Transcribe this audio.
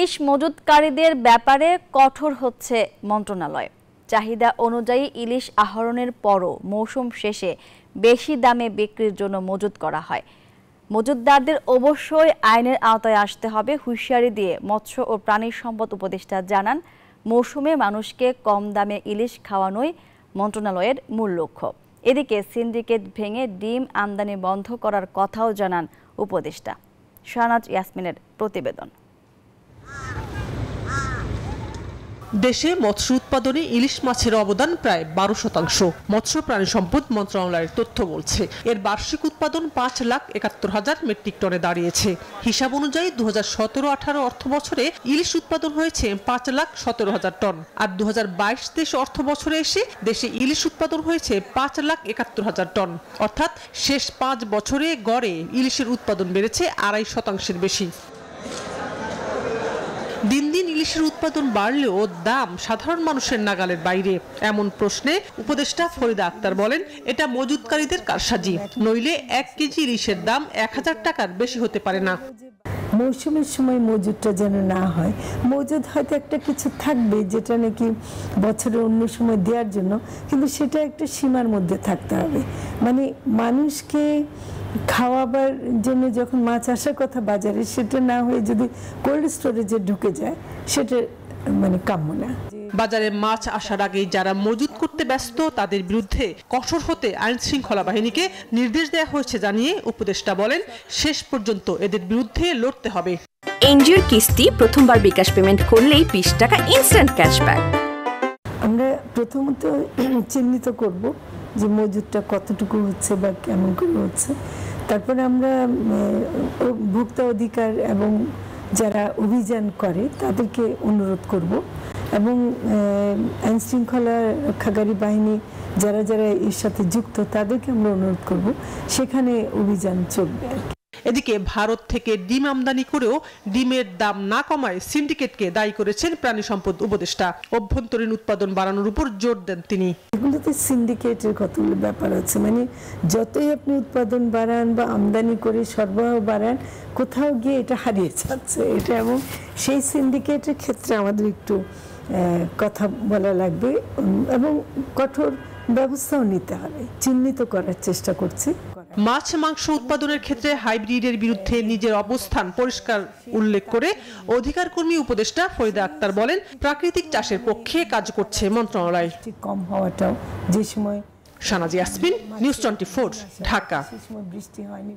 ইলিশ মজুতকারীদের ব্যাপারে কঠোর হচ্ছে মন্ত্রণালয়। চাহিদা অনুযায়ী ইলিশ আহরণের পরও মৌসুম শেষে বেশি দামে বিক্রির জন্য মজুত করা হয়। মজুতদারদের অবশ্যই আইনের আওতায় আসতে হবে হুঁশিয়ারি দিয়ে মৎস্য ও প্রাণী সম্পদ উপদেষ্টা জানান, মৌসুমে মানুষকে কম দামে ইলিশ খাওয়ানোই মন্ত্রণালয়ের মূল লক্ষ্য। এদিকে সিন্ডিকেট ভেঙে ডিম আমদানি বন্ধ করার কথাও জানান উপদেষ্টা। শাহনাজ ইয়াসমিনের প্রতিবেদন। দেশে মৎস্য উৎপাদনে ইলিশ মাছের অবদান প্রায় 12%। মৎস্য প্রাণী সম্পদ মন্ত্রণালয়ের তথ্য বলছে এর বার্ষিক উৎপাদন 5,71,000 মেট্রিক টনে দাঁড়িয়েছে। হিসাব অনুযায়ী 2017-18 অর্থ বছরে ইলিশ উৎপাদন হয়েছে 5,17,000 টন, আর 2022-23 অর্থ বছরে এসে দেশে ইলিশ উৎপাদন হয়েছে 5,71,000 টন। অর্থাৎ শেষ 5 বছরে গড়ে ইলিশের উৎপাদন বেড়েছে 2.5% বেশি। দিন দিন ইলিশের উৎপাদন বাড়লেও দাম সাধারণ মানুষের নাগালের বাইরে। এমন প্রশ্নে উপদেষ্টা ফরিদা আক্তার বলেন, এটা মজুতকারীদের কারসাজি, নইলে 1 কেজি ইলিশের দাম 1,000 টাকার বেশি হতে পারে না। মৌসুমের সময় মজুদটা যেন না হয়, মজুদ হয়তো একটা কিছু থাকবে যেটা নাকি বছরের অন্য সময় দেওয়ার জন্য, কিন্তু সেটা একটা সীমার মধ্যে থাকতে হবে। মানে মানুষকে খাওয়াবার জন্য যখন মাছ আসার কথা বাজারে, সেটা না হয়ে যদি কোল্ড স্টোরেজে ঢুকে যায়, সেটা মানে কাম্য না। বাজারে মাছ আসার আগেই যারা মজুত করতে ব্যস্ত তাদের বিরুদ্ধে কঠোর হতে আইন শৃঙ্খলা বাহিনীকে নির্দেশ দেওয়া হয়েছে জানিয়ে উপদেষ্টা বলেন, শেষ পর্যন্ত এদের বিরুদ্ধে লড়তে হবে। এনজিওর কিস্তি প্রথমবার বিকাশ পেমেন্ট করলেই 20 টাকা ইনস্ট্যান্ট ক্যাশব্যাক। আমরা প্রথমত চিহ্নিত করব যে মজুদটা কতটুকু হচ্ছে বা কেমন করে হচ্ছে। তারপরে আমরা ভোক্তা অধিকার এবং যারা অভিযান করে তাদেরকে অনুরোধ করব, এবং আইন শৃঙ্খলা রক্ষাকারী বাহিনী যারা যারা এর সাথে যুক্ত তাদেরকে আমরা অনুরোধ করব, সেখানে অভিযান চলবে আর কি। এদিকে ভারত থেকে ডিম আমদানি করেও ডিমের দাম না কমায় সিন্ডিকেটকে দায়ী করেছেন প্রাণী সম্পদ উপদেষ্টা। অভ্যন্তরীণ উৎপাদন বাড়ানোর উপর জোর দেন তিনি। এগুলোতে সিন্ডিকেটের কতগুলো ব্যাপার আছে, মানে যতই আপনি উৎপাদন বাড়ান বা আমদানি করে সরবরাহ বাড়ান, কোথাও গিয়ে এটা হারিয়ে যাচ্ছে এটা, এবং সেই সিন্ডিকেটের ক্ষেত্রে আমাদের একটু কথা বলা লাগবে এবং কঠোর ব্যবস্থাও নিতে হবে। চিহ্নিত করার চেষ্টা করছি। মাছ মাংস উৎপাদনের ক্ষেত্রে হাইব্রিডের বিরুদ্ধে নিজের অবস্থান পরিষ্কার উল্লেখ করে অধিকার কর্মী উপদেষ্টা ফরিদা আক্তার বলেন, প্রাকৃতিক চাষের পক্ষে কাজ করছে মন্ত্রণালয়। কম হওয়াটাও যে সময়। শাহনাজ ইয়াসমিন, নিউজ 24, ঢাকা। বৃষ্টি হয়নি।